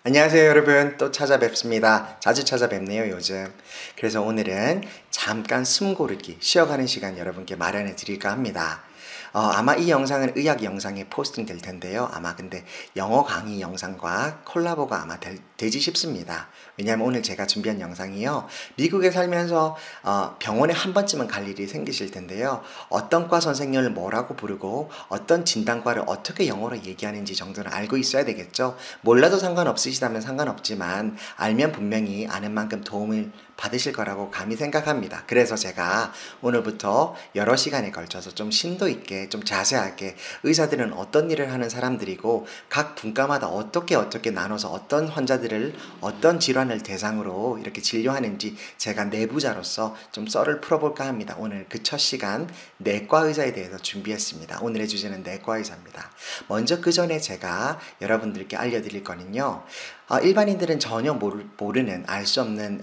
안녕하세요, 여러분. 또 찾아뵙습니다. 자주 찾아뵙네요, 요즘. 그래서 오늘은 잠깐 숨 고르기, 쉬어가는 시간 여러분께 마련해 드릴까 합니다. 아마 이 영상은 의학 영상에 포스팅 될 텐데요. 아마 근데 영어 강의 영상과 콜라보가 아마 되지 싶습니다. 왜냐하면 오늘 제가 준비한 영상이요. 미국에 살면서 병원에 한 번쯤은 갈 일이 생기실 텐데요. 어떤 과 선생님을 뭐라고 부르고 어떤 진단과를 어떻게 영어로 얘기하는지 정도는 알고 있어야 되겠죠. 몰라도 상관없으시다면 상관없지만 알면 분명히 아는 만큼 도움을 받으실 거라고 감히 생각합니다. 그래서 제가 오늘부터 여러 시간에 걸쳐서 좀 심도 있게 좀 자세하게 의사들은 어떤 일을 하는 사람들이고 각 분과마다 어떻게 나눠서 어떤 환자들을 어떤 질환을 대상으로 이렇게 진료하는지 제가 내부자로서 좀 썰을 풀어볼까 합니다. 오늘 그 첫 시간 내과 의사에 대해서 준비했습니다. 오늘의 주제는 내과 의사입니다. 먼저 그 전에 제가 여러분들께 알려드릴 거는요. 일반인들은 전혀 모르는 알 수 없는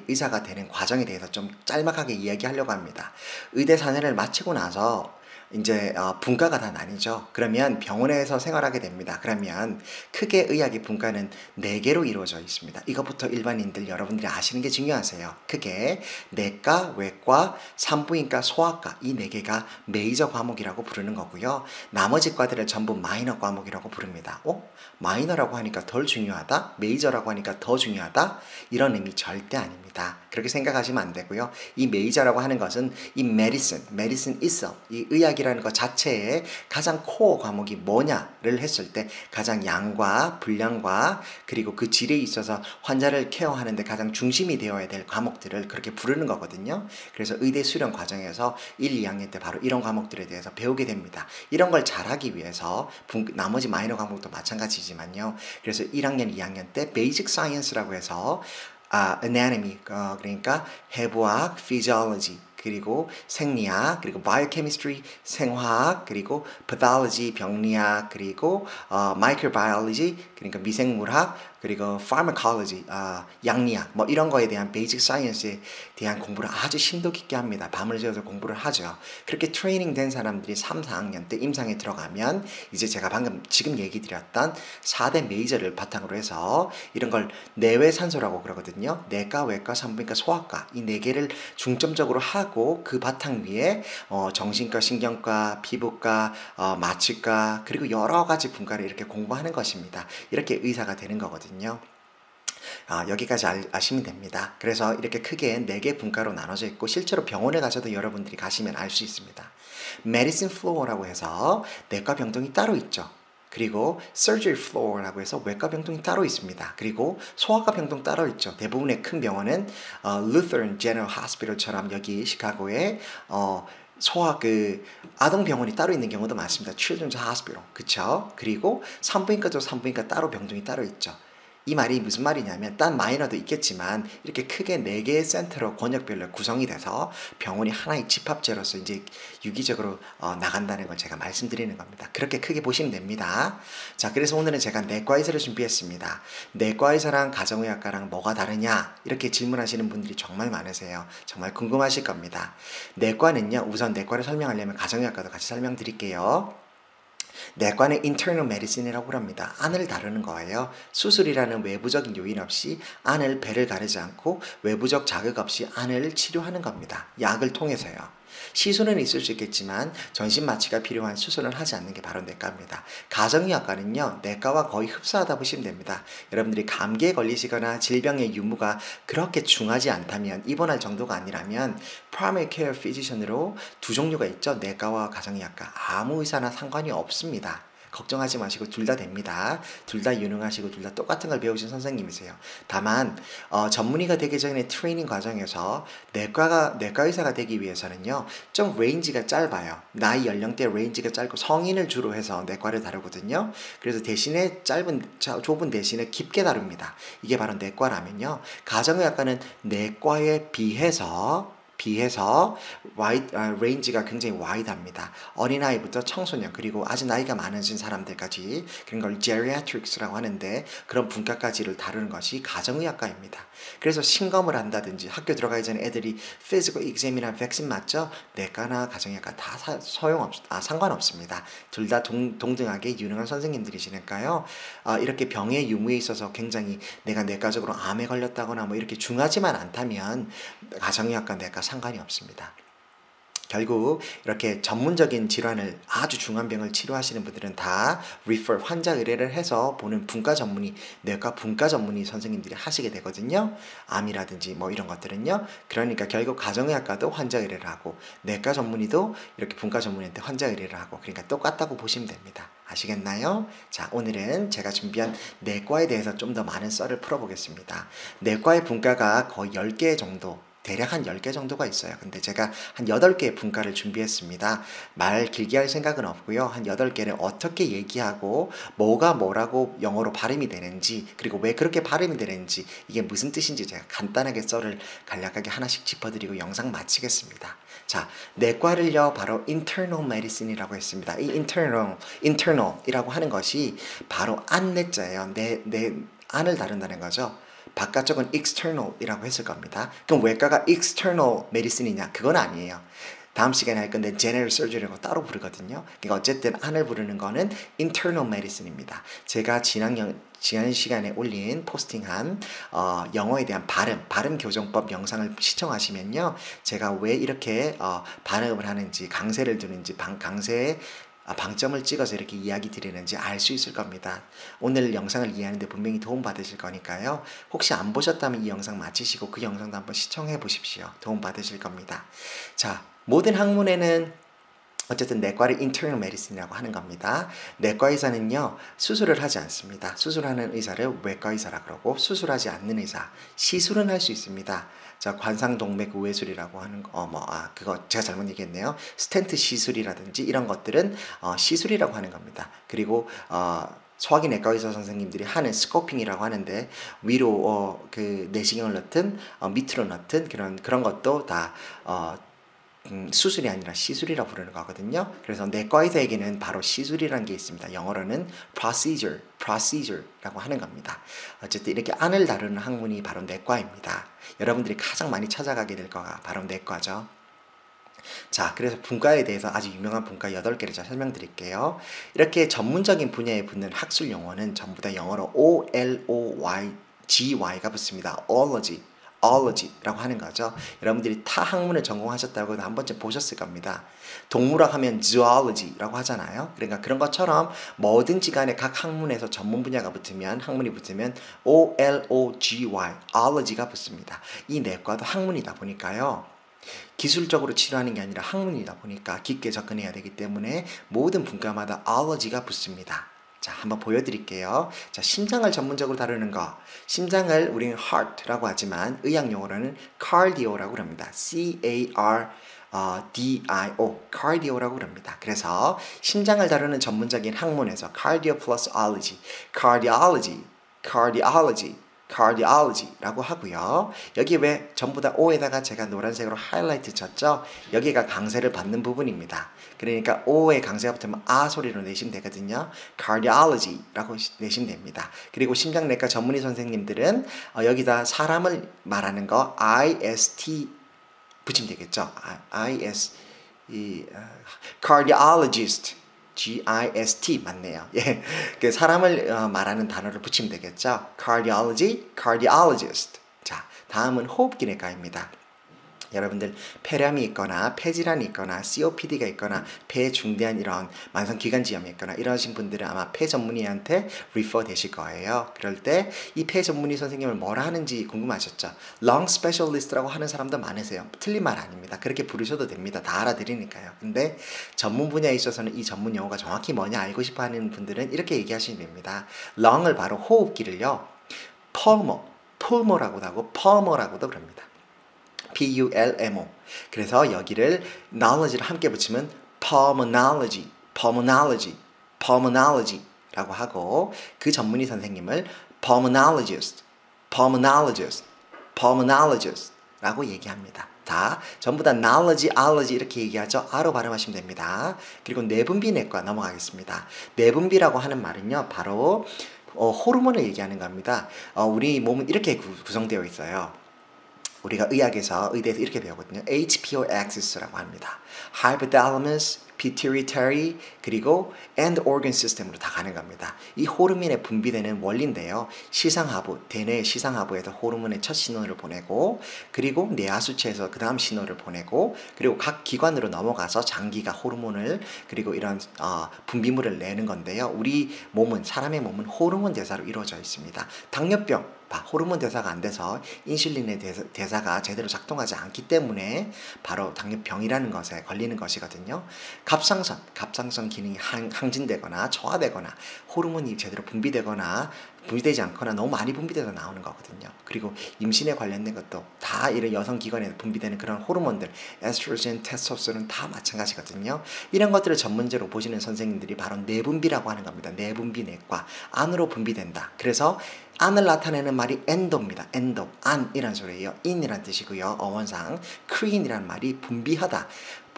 의사가 되는 과정에 대해서 좀 짤막하게 이야기하려고 합니다. 의대 4년을 마치고 나서 이제 분과가 다 나뉘죠. 그러면 병원에서 생활하게 됩니다. 그러면 크게 의학의 분과는 4개로 이루어져 있습니다. 이것부터 일반인들 여러분들이 아시는 게 중요하세요. 크게 내과, 외과, 산부인과, 소아과 이 4개가 메이저 과목이라고 부르는 거고요. 나머지 과들을 전부 마이너 과목이라고 부릅니다. 마이너라고 하니까 덜 중요하다? 메이저라고 하니까 더 중요하다? 이런 의미 절대 아닙니다. 그렇게 생각하시면 안 되고요. 이 메이저라고 하는 것은 이 medicine itself, 이 의학이라는 것 자체의 가장 코어 과목이 뭐냐를 했을 때 가장 양과 분량과 그리고 그 질에 있어서 환자를 케어하는데 가장 중심이 되어야 될 과목들을 그렇게 부르는 거거든요. 그래서 의대 수련 과정에서 1, 2학년 때 바로 이런 과목들에 대해서 배우게 됩니다. 이런 걸 잘하기 위해서 나머지 마이너 과목도 마찬가지지만요. 그래서 1학년, 2학년 때 베이직 사이언스라고 해서 anatomy, 그러니까 해부학, physiology, 그리고 생리학, 그리고 biochemistry, 생화학, 그리고 pathology, 병리학, 그리고 microbiology, 그러니까 미생물학, 그리고 pharmacology, 양리학, 뭐 이런 거에 대한 베이직 사이언스에 대한 공부를 아주 심도 깊게 합니다. 밤을 새워서 공부를 하죠. 그렇게 트레이닝 된 사람들이 3, 4학년 때 임상에 들어가면 이제 제가 방금 지금 얘기 드렸던 4대 메이저를 바탕으로 해서 이런 걸 내외산소라고 그러거든요. 내과, 외과, 산부인과, 소아과 이 4개를 중점적으로 하고 그 바탕 위에 정신과, 신경과, 피부과, 마취과 그리고 여러 가지 분과를 이렇게 공부하는 것입니다. 이렇게 의사가 되는 거거든요. 여기까지 아시면 됩니다. 그래서 이렇게 크게 4개 분과로 나눠져 있고 실제로 병원에 가셔도 여러분들이 가시면 알 수 있습니다. Medicine floor라고 해서 내과 병동이 따로 있죠. 그리고 surgery floor라고 해서 외과 병동이 따로 있습니다. 그리고 소아과 병동 따로 있죠. 대부분의 큰 병원은 Lutheran General Hospital처럼 여기 시카고에 아동 병원이 따로 있는 경우도 많습니다. Children's Hospital, 그쵸? 그리고 산부인과도 산부인과 따로 병동이 따로 있죠. 이 말이 무슨 말이냐면 딴 마이너도 있겠지만 이렇게 크게 4개의 센터로 권역별로 구성이 돼서 병원이 하나의 집합체로서 이제 유기적으로 나간다는 걸 제가 말씀드리는 겁니다. 그렇게 크게 보시면 됩니다. 자, 그래서 오늘은 제가 내과의사를 준비했습니다. 내과의사랑 가정의학과랑 뭐가 다르냐 이렇게 질문하시는 분들이 정말 많으세요. 정말 궁금하실 겁니다. 내과는요, 우선 내과를 설명하려면 가정의학과도 같이 설명드릴게요. 내과는 internal medicine이라고 합니다. 안을 다루는 거예요. 수술이라는 외부적인 요인 없이 안을 배를 가르지 않고 외부적 자극 없이 안을 치료하는 겁니다. 약을 통해서요. 시술은 있을 수 있겠지만 전신 마취가 필요한 수술은 하지 않는 게 바로 내과입니다. 가정의학과는요, 내과와 거의 흡사하다 보시면 됩니다. 여러분들이 감기에 걸리시거나 질병의 유무가 그렇게 중하지 않다면, 입원할 정도가 아니라면 primary care physician으로 2종류가 있죠. 내과와 가정의학과. 아무 의사나 상관이 없습니다. 걱정하지 마시고 둘 다 됩니다. 둘 다 유능하시고 둘 다 똑같은 걸 배우신 선생님이세요. 다만 전문의가 되기 전에 트레이닝 과정에서 내과 의사가 되기 위해서는요, 좀 레인지가 짧아요. 나이 연령대 레인지가 짧고 성인을 주로 해서 내과를 다루거든요. 그래서 대신에 좁은 대신에 깊게 다룹니다. 이게 바로 내과라면요, 가정의학과는 내과에 비해서 비해서 레인지가 굉장히 와이드합니다. 어린아이부터 청소년 그리고 아주 나이가 많으신 사람들까지 그런 걸 geriatrics라고 하는데 그런 분과까지를 다루는 것이 가정의학과입니다. 그래서 심검을 한다든지 학교 들어가기 전에 애들이 physical exam이나 백신 맞죠? 내과나 가정의학과 다 상관없습니다. 둘 다 동등하게 유능한 선생님들이시니까요. 이렇게 병의 유무에 있어서 굉장히 내가 내과적으로 암에 걸렸다거나 뭐 이렇게 중하지만 않다면 가정의학과 내과 상관이 없습니다. 결국 이렇게 전문적인 질환을 아주 중한 병을 치료하시는 분들은 다 refer 환자 의뢰를 해서 보는 분과 전문의 내과 분과 전문의 선생님들이 하시게 되거든요. 암이라든지 뭐 이런 것들은요. 그러니까 결국 가정의학과도 환자 의뢰를 하고 내과 전문의도 이렇게 분과 전문의한테 환자 의뢰를 하고 그러니까 똑같다고 보시면 됩니다. 아시겠나요? 자, 오늘은 제가 준비한 내과에 대해서 좀 더 많은 썰을 풀어보겠습니다. 내과의 분과가 거의 10개 정도 대략 한 10개 정도가 있어요. 근데 제가 한 8개의 분과를 준비했습니다. 말 길게 할 생각은 없고요. 한 8개를 어떻게 얘기하고 뭐가 뭐라고 영어로 발음이 되는지 그리고 왜 그렇게 발음이 되는지 이게 무슨 뜻인지 제가 간단하게 썰을 간략하게 하나씩 짚어드리고 영상 마치겠습니다. 자, 내과를요 바로 internal medicine이라고 했습니다. 이 internal이라고 하는 것이 바로 안내자예요. 내 안을 다룬다는 거죠. 바깥쪽은 external이라고 했을 겁니다. 그럼 외과가 external medicine이냐? 그건 아니에요. 다음 시간에 할 건데 general surgery라고 따로 부르거든요. 그러니까 어쨌든 안을 부르는 거는 internal medicine입니다. 제가 지난 시간에 올린 포스팅한 영어에 대한 발음 교정법 영상을 시청하시면요. 제가 왜 이렇게 발음을 하는지 강세를 두는지 강세에 방점을 찍어서 이렇게 이야기 드리는지 알 수 있을 겁니다. 오늘 영상을 이해하는데 분명히 도움 받으실 거니까요. 혹시 안 보셨다면 이 영상 마치시고 그 영상도 한번 시청해 보십시오. 도움 받으실 겁니다. 자, 모든 학문에는 어쨌든 내과를 internal medicine이라고 하는 겁니다. 내과 의사는요 수술을 하지 않습니다. 수술하는 의사를 외과 의사라 그러고 수술하지 않는 의사 시술은 할 수 있습니다. 자, 관상동맥 우회술이라고 하는 그거 제가 잘못 얘기했네요. 스텐트 시술이라든지 이런 것들은 시술이라고 하는 겁니다. 그리고 소화기 내과 의사 선생님들이 하는 스코핑이라고 하는데 위로 그 내시경을 넣든 밑으로 넣든 그런 것도 다 수술이 아니라 시술이라고 부르는 거거든요. 그래서 내과 의사에게는 바로 시술이라는 게 있습니다. 영어로는 procedure라고 하는 겁니다. 어쨌든 이렇게 안을 다루는 학문이 바로 내과입니다. 여러분들이 가장 많이 찾아가게 될 거가 바로 내과죠. 자, 그래서 분과에 대해서 아주 유명한 분과 8개를 제가 설명드릴게요. 이렇게 전문적인 분야에 붙는 학술 용어는 전부 다 영어로 OLOGY가 붙습니다. ology라고 하는 거죠. 여러분들이 타 학문을 전공하셨다고 한 번쯤 보셨을 겁니다. 동물학 하면 zoology라고 하잖아요. 그러니까 그런 것처럼 뭐든지 간에 각 학문에서 전문 분야가 붙으면 학문이 붙으면 ology가 붙습니다. 이 내과도 학문이다 보니까요. 기술적으로 치료하는 게 아니라 학문이다 보니까 깊게 접근해야 되기 때문에 모든 분과마다 ology가 붙습니다. 자, 한번 보여드릴게요. 자, 심장을 전문적으로 다루는 거. 심장을 우리는 heart라고 하지만 의학 용어로는 cardio라고 합니다. C-A-R-D-I-O, cardio라고 합니다. 그래서 심장을 다루는 전문적인 학문에서 cardio plus cardiology라고 하고요. 여기 왜 전부 다 O에다가 제가 노란색으로 하이라이트 쳤죠? 여기가 강세를 받는 부분입니다. 그러니까 O에 강세가 붙으면 아 소리로 내시면 되거든요. cardiology라고 내시면 됩니다. 그리고 심장내과 전문의 선생님들은 여기다 사람을 말하는 거 IST 붙이면 되겠죠. cardiologist GIST 맞네요. 예, 그 사람을 말하는 단어를 붙이면 되겠죠. cardiologist. 자, 다음은 호흡기내과입니다. 여러분들 폐렴이 있거나 폐질환이 있거나 COPD가 있거나 폐에 중대한 이런 만성기관지염이 있거나 이러신 분들은 아마 폐 전문의한테 리퍼 되실 거예요. 그럴 때 이 폐 전문의 선생님을 뭐라 하는지 궁금하셨죠? lung specialist라고 하는 사람도 많으세요. 틀린 말 아닙니다. 그렇게 부르셔도 됩니다. 다 알아들으니까요. 근데 전문 분야에 있어서는 이 전문 용어가 정확히 뭐냐 알고 싶어 하는 분들은 이렇게 얘기하시면 됩니다. lung을 바로 호흡기를요. pulmo라고도 하고 pulmo라고도 그럽니다. P-U-L-M-O. 그래서 여기를 knowledge를 함께 붙이면 pulmonology라고 하고 그 전문의 선생님을 pulmonologist 라고 얘기합니다. 다 전부 다 knowledge, allergy 이렇게 얘기하죠. 아로 발음하시면 됩니다. 그리고 내분비내과 넘어가겠습니다. 내분비라고 하는 말은요, 바로 호르몬을 얘기하는 겁니다. 우리 몸은 이렇게 구성되어 있어요. 우리가 의대에서 이렇게 배우거든요. HPO axis라고 합니다. Hypothalamus, pituitary, 그리고 end organ system으로 다 가는 겁니다. 이 호르몬에 분비되는 원리인데요. 시상하부, 대뇌의 시상하부에서 호르몬의 첫 신호를 보내고, 그리고 뇌하수체에서 그 다음 신호를 보내고, 그리고 각 기관으로 넘어가서 장기가 호르몬을, 그리고 이런 분비물을 내는 건데요. 우리 몸은, 사람의 몸은 호르몬 대사로 이루어져 있습니다. 당뇨병, 호르몬 대사가 안 돼서 인슐린의 대사가 제대로 작동하지 않기 때문에 바로 당뇨병이라는 것에 걸리는 것이거든요. 갑상선 기능이 항진되거나 저하되거나 호르몬이 제대로 분비되지 않거나 너무 많이 분비돼서 나오는 거거든요. 그리고 임신에 관련된 것도 다 이런 여성 기관에 분비되는 그런 호르몬들, 에스트로겐, 테스토스테론 다 마찬가지거든요. 이런 것들을 전문적으로 보시는 선생님들이 바로 내분비라고 하는 겁니다. 내분비내과, 안으로 분비된다. 그래서 안을 나타내는 말이 엔도입니다. 엔도, 안이란 소리예요. 인이란 뜻이고요. 어원상 크린이란 말이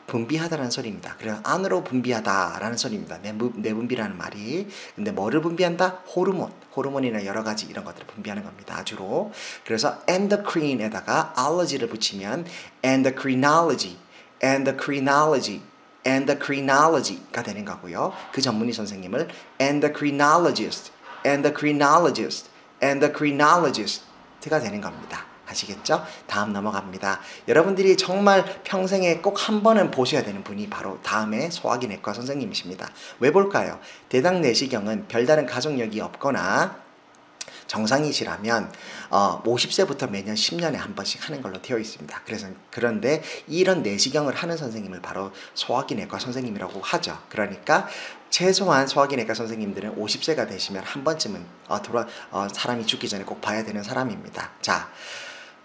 분비하다라는 소리입니다. 그래서 안으로 분비하다라는 소리입니다. 내분비라는 말이. 근데 뭐를 분비한다? 호르몬이나 여러 가지 이런 것들을 분비하는 겁니다. 주로. 그래서 endocrine에다가 allergy를 붙이면 endocrinology가 되는 거고요. 그 전문의 선생님을 endocrinologist가 되는 겁니다. 아시겠죠? 다음 넘어갑니다. 여러분들이 정말 평생에 꼭 한 번은 보셔야 되는 분이 바로 다음에 소화기 내과 선생님이십니다. 왜 볼까요? 대당 내시경은 별다른 가족력이 없거나 정상이시라면 50세부터 매년 10년에 한 번씩 하는 걸로 되어 있습니다. 그런데 이런 내시경을 하는 선생님을 바로 소화기 내과 선생님이라고 하죠. 그러니까 최소한 소화기 내과 선생님들은 50세가 되시면 한 번쯤은 사람이 죽기 전에 꼭 봐야 되는 사람입니다. 자,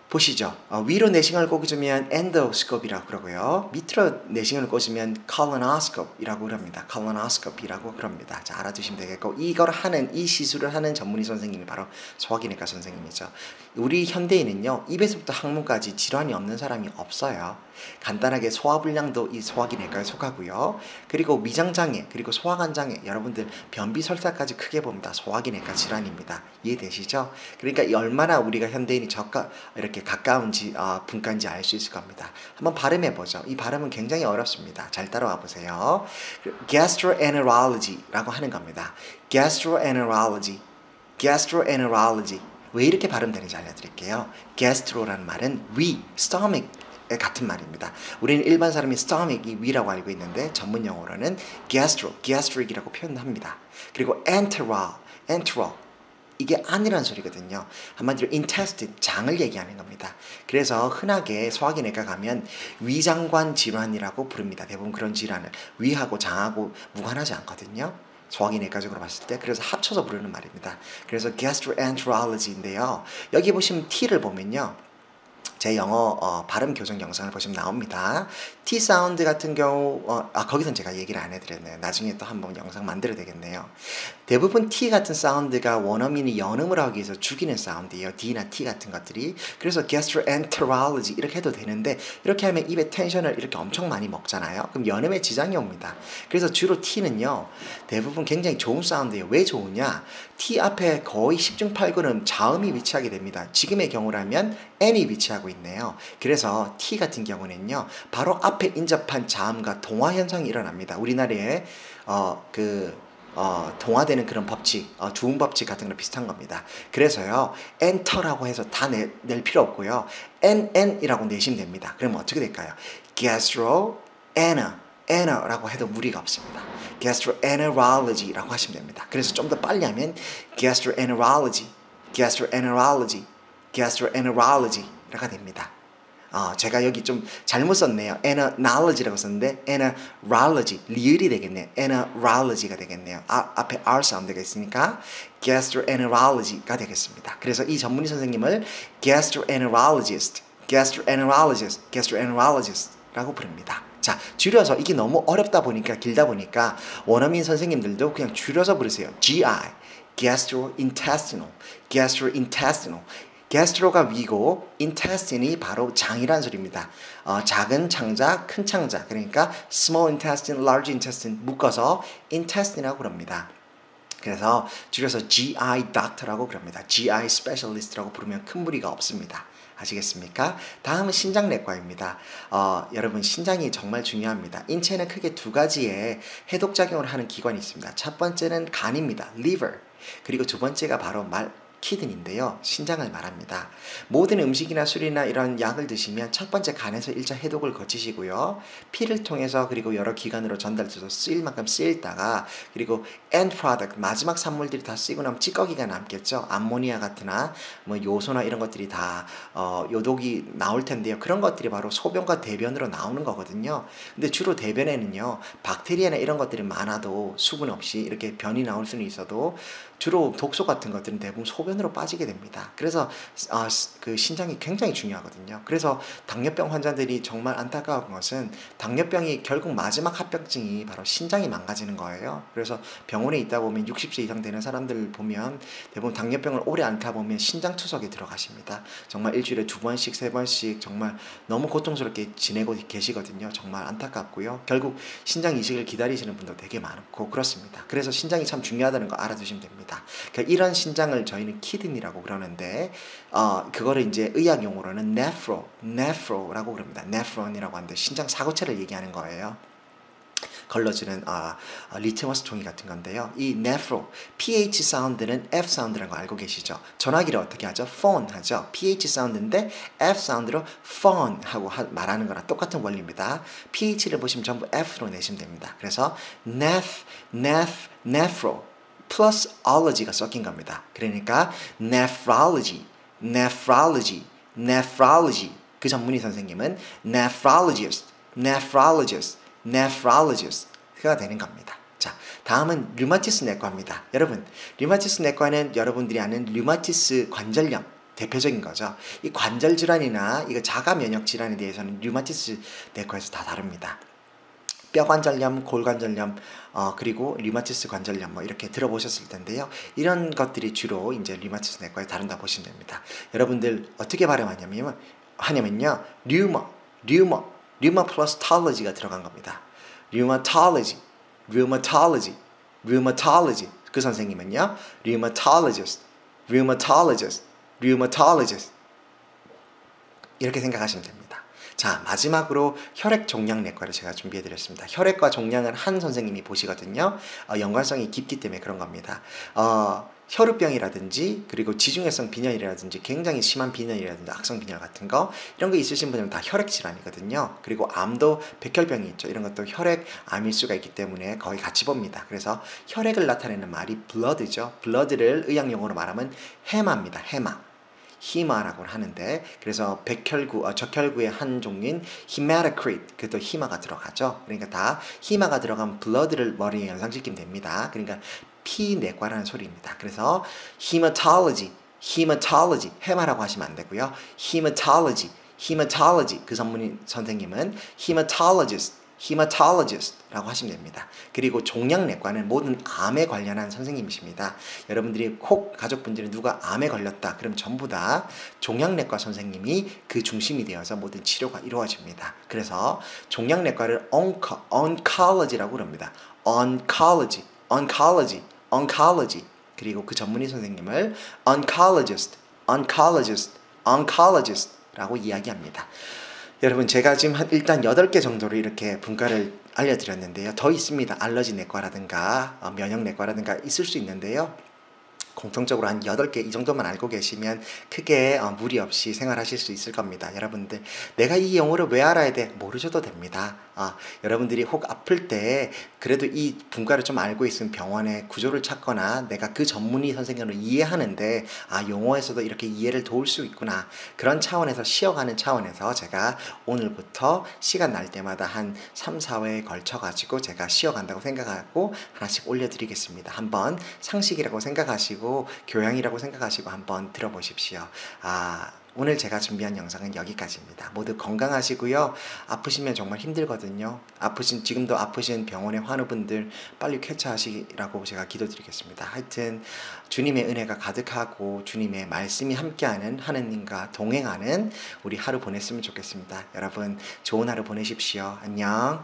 보시죠. 위로 내시경을 꽂으면 엔도스코피라고 그러고요. 밑으로 내시경을 꽂으면 콜로노스코피라고 그럽니다. 콜로노스코피라고 그럽니다. 자, 알아두시면 되겠고, 이 시술을 하는 전문의 선생님이 바로 소화기내과 선생님이죠. 우리 현대인은요, 입에서부터 항문까지 질환이 없는 사람이 없어요. 간단하게 소화불량도 이 소화기내과에 속하고요. 그리고 위장장애, 그리고 소화관장애, 여러분들 변비 설사까지 크게 봅니다. 소화기내과 질환입니다. 이해되시죠? 그러니까 얼마나 우리가 현대인이 이렇게 가까운 분과인지 알 수 있을 겁니다. 한번 발음해보죠. 이 발음은 굉장히 어렵습니다. 잘 따라와 보세요. gastroenterology라고 하는 겁니다. gastroenterology. 왜 이렇게 발음되는지 알려드릴게요. gastro라는 말은 위, stomach 같은 말입니다. 우리는 일반 사람이 stomach이 위라고 알고 있는데 전문 용어로는 gastric이라고 표현합니다. 그리고 enteral 이게 안이라는 소리거든요. 한마디로 intestine, 장을 얘기하는 겁니다. 그래서 흔하게 소화기내과 가면 위장관 질환이라고 부릅니다. 대부분 그런 질환을 위하고 장하고 무관하지 않거든요. 소화기내과적으로 봤을 때. 그래서 합쳐서 부르는 말입니다. 그래서 gastroenterology인데요. 여기 보시면 T를 보면요. 제 영어 발음 교정 영상을 보시면 나옵니다. T 사운드 같은 경우 거기선 제가 얘기를 안 해드렸네요. 나중에 또 한번 영상 만들어야 되겠네요. 대부분 T 같은 사운드가 원어민이 연음을 하기 위해서 죽이는 사운드예요. D나 T 같은 것들이. 그래서 gastroenterology 이렇게 해도 되는데 이렇게 하면 입에 텐션을 이렇게 엄청 많이 먹잖아요. 그럼 연음에 지장이 옵니다. 그래서 주로 T는요. 대부분 굉장히 좋은 사운드예요. 왜 좋으냐? T 앞에 거의 10중 8구는 자음이 위치하게 됩니다. 지금의 경우라면 N이 위치하고 있네요. 그래서 T 같은 경우는요. 바로 앞에 인접한 자음과 동화 현상이 일어납니다. 우리나라에 동화되는 그런 법칙, 주음 법칙 같은 거랑 비슷한 겁니다. 그래서요, 엔터라고 해서 다 낼 필요 없고요. NN이라고 내시면 됩니다. 그러면 어떻게 될까요? gastroenter라고 해도 무리가 없습니다. gastroenterology라고 하시면 됩니다. 그래서 좀 더 빨리 하면 gastroenterology가 됩니다. 제가 여기 좀 잘못 썼네요. enology라고 썼는데 enology, 리을이 되겠네요. enology가 되겠네요. 앞에 R 사운드가 있으니까 gastroenterology가 되겠습니다. 그래서 이 전문의 선생님을 gastroenterologist라고 부릅니다. 자, 줄여서 이게 너무 어렵다 보니까 길다 보니까 원어민 선생님들도 그냥 줄여서 부르세요. GI, gastrointestinal. gastro가 위고 intestine이 바로 장이란 소리입니다. 작은 창자, 큰 창자. 그러니까 small intestine, large intestine 묶어서 intestine이라고 그럽니다. 그래서 줄여서 GI doctor라고 그럽니다. GI specialist라고 부르면 큰 무리가 없습니다. 아시겠습니까? 다음은 신장내과입니다. 여러분 신장이 정말 중요합니다. 인체는 크게 두 가지의 해독작용을 하는 기관이 있습니다. 첫 번째는 간입니다. liver. 그리고 두 번째가 바로 키드니인데요. 신장을 말합니다. 모든 음식이나 술이나 이런 약을 드시면 첫 번째 간에서 1차 해독을 거치시고요. 피를 통해서 그리고 여러 기관으로 전달돼서 쓰일 만큼 쓰일다가 그리고 end product 마지막 산물들이 다 쓰이고 나면 찌꺼기가 남겠죠. 암모니아 같으나 뭐 요소나 이런 것들이 다 요독이 나올 텐데요. 그런 것들이 바로 소변과 대변으로 나오는 거거든요. 근데 주로 대변에는요. 박테리아나 이런 것들이 많아도 수분 없이 이렇게 변이 나올 수는 있어도 주로 독소 같은 것들은 대부분 소변으로 빠지게 됩니다. 그래서 그 신장이 굉장히 중요하거든요. 그래서 당뇨병 환자들이 정말 안타까운 것은 당뇨병이 결국 마지막 합병증이 바로 신장이 망가지는 거예요. 그래서 병원에 있다 보면 60세 이상 되는 사람들 보면 대부분 당뇨병을 오래 앓다 보면 신장투석에 들어가십니다. 정말 일주일에 2번씩 3번씩 정말 너무 고통스럽게 지내고 계시거든요. 정말 안타깝고요. 결국 신장 이식을 기다리시는 분도 되게 많고 그렇습니다. 그래서 신장이 참 중요하다는 거 알아두시면 됩니다. 그러니까 이런 신장을 저희는 키드니라고 그러는데 그거를 이제 의학 용어로는 nephro라고 그럽니다. nephron이라고 하는데 신장 사구체를 얘기하는 거예요. 걸러지는 리트머스 종이 같은 건데요. 이 nephro, ph 사운드는 f 사운드라는 거 알고 계시죠? 전화기를 어떻게 하죠? phone 하죠. ph 사운드인데 f 사운드로 phone 하고 말하는 거랑 똑같은 원리입니다. ph를 보시면 전부 f로 내시면 됩니다. 그래서 nephro 플러스 ology가 섞인 겁니다. 그러니까 nephrology 그 전문의 선생님은 nephrologist가 되는 겁니다. 자, 다음은 류마티스 내과입니다. 여러분, 류마티스 내과는 여러분들이 아는 류마티스 관절염 대표적인 거죠. 이 관절 질환이나 이거 자가 면역 질환에 대해서는 류마티스 내과에서 다 다룹니다. 뼈관절염, 골관절염, 그리고 류마티스 관절염 뭐 이렇게 들어보셨을 텐데요. 이런 것들이 주로 이제 류마티스 내과에 다룬다 보시면 됩니다. 여러분들 어떻게 발음하냐면요. 류마 플러스 톨로지가 들어간 겁니다. 류마톨로지. 그 선생님은요. 류마톨로지스트. 이렇게 생각하시면 됩니다. 자, 마지막으로 혈액종양내과를 제가 준비해드렸습니다. 혈액과 종양은 한 선생님이 보시거든요. 연관성이 깊기 때문에 그런 겁니다. 혈우병이라든지 그리고 지중해성 빈혈이라든지 굉장히 심한 빈혈이라든지 악성 빈혈 같은 거 이런 거 있으신 분들은 다 혈액 질환이거든요. 그리고 암도 백혈병이 있죠. 이런 것도 혈액 암일 수가 있기 때문에 거의 같이 봅니다. 그래서 혈액을 나타내는 말이 blood죠. blood를 의학 용어로 말하면 해마입니다. 히마라고 하는데 그래서 적혈구의 한 종류인 hematocrit 그것도 히마가 들어가죠. 그러니까 다 히마가 들어간 블러드를 머리에 연상시키면 됩니다. 그러니까 피내과라는 소리입니다. 그래서 hematology 해마라고 하시면 안 되고요. hematology 그 전문의 선생님은 hematologist라고 하시면 됩니다. 그리고 종양내과는 모든 암에 관련한 선생님이십니다. 여러분들이 혹 가족분들이 누가 암에 걸렸다 그럼 전부 다 종양내과 선생님이 그 중심이 되어서 모든 치료가 이루어집니다. 그래서 종양내과를 oncology라고 합니다. oncology 그리고 그 전문의 선생님을 oncologist라고 이야기합니다. 여러분 제가 지금 일단 8개 정도로 이렇게 분과를 알려드렸는데요. 더 있습니다. 알러지 내과라든가 면역 내과라든가 있을 수 있는데요. 공통적으로 한 8개 이 정도만 알고 계시면 크게 무리 없이 생활하실 수 있을 겁니다. 여러분들 내가 이 용어를 왜 알아야 돼? 모르셔도 됩니다. 여러분들이 혹 아플 때 그래도 이 분과를 좀 알고 있으면 병원의 구조를 찾거나 내가 그 전문의 선생님을 이해하는데 용어에서도 이렇게 이해를 도울 수 있구나. 그런 차원에서 쉬어가는 차원에서 제가 오늘부터 시간 날 때마다 한 3, 4회에 걸쳐가지고 제가 쉬어간다고 생각하고 하나씩 올려드리겠습니다. 한번 상식이라고 생각하시고 교양이라고 생각하시고 한번 들어보십시오. 오늘 제가 준비한 영상은 여기까지입니다. 모두 건강하시고요. 아프시면 정말 힘들거든요. 지금도 아프신 병원의 환우분들 빨리 쾌차하시라고 제가 기도드리겠습니다. 하여튼 주님의 은혜가 가득하고 주님의 말씀이 함께하는 하느님과 동행하는 우리 하루 보냈으면 좋겠습니다. 여러분 좋은 하루 보내십시오. 안녕.